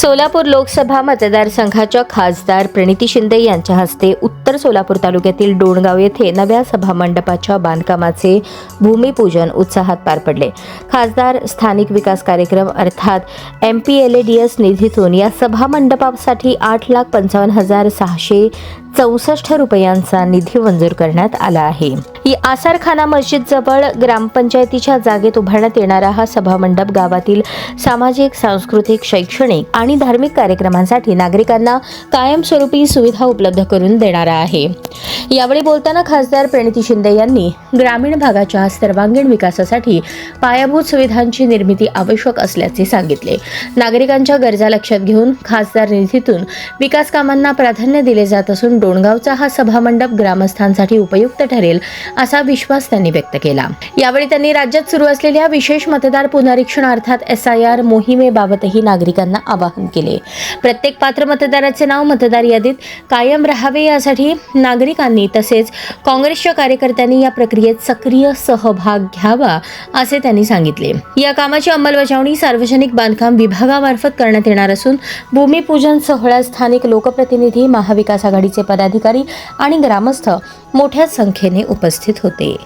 सोलापूर लोकसभा मतदारसंघाच्या खासदार प्रणिती शिंदे यांच्या हस्ते उत्तर सोलापूर तालुक्यातील डोणगाव येथे नव्या सभामंडपाच्या बांधकामाचे भूमिपूजन उत्साहात पार पडले. खासदार स्थानिक विकास कार्यक्रम अर्थात MPLADS निधीतून या सभामंडपासाठी 8,55,664 रुपयांचा निधी मंजूर करण्यात आला आहे. ही आसारखाना मस्जिद जवळ ग्रामपंचायतीच्या जागेत उभारण्यात येणारा हा सभामंडप गावातील सामाजिक, सांस्कृतिक, शैक्षणिक आणि धार्मिक कार्यक्रमांसाठी नागरिकांना कायमस्वरूपी सुविधा उपलब्ध करून देणारा आहे. यावेळी बोलताना खासदार प्रणिती शिंदे यांनी ग्रामीण भागाच्या सर्वांगीण विकासासाठी पायाभूत सुविधांची निर्मिती आवश्यक असल्याचे सांगितले. नागरिकांच्या गरजा लक्षात घेऊन खासदार निधीतून विकास कामांना प्राधान्य दिले जात असून डोणगावचा हा सभामंडप ग्रामस्थांसाठी उपयुक्त ठरेल असा विश्वास त्यांनी व्यक्त केला. यावेळी त्यांनी राज्यात सुरू असलेल्या विशेष मतदार पुनरीक्षण अर्थात SIR मोहिमेबाबतही नागरिकांना आवाहन केले. प्रत्येक पात्र मतदाराचे नाव मतदार यादीत कायम राहावे यासाठी नागरिकांनी तसेच काँग्रेसच्या कार्यकर्त्यांनी या प्रक्रियेत सक्रिय सहभाग घ्यावा असे त्यांनी सांगितले. या कामाची अंमलबजावणी सार्वजनिक बांधकाम विभागामार्फत करण्यात येणार असून भूमिपूजन सोहळ्यात स्थानिक लोकप्रतिनिधी, महाविकास आघाडीचे पदाधिकारी आणि ग्रामस्थ मोठ्या संख्येने उपस्थित होते.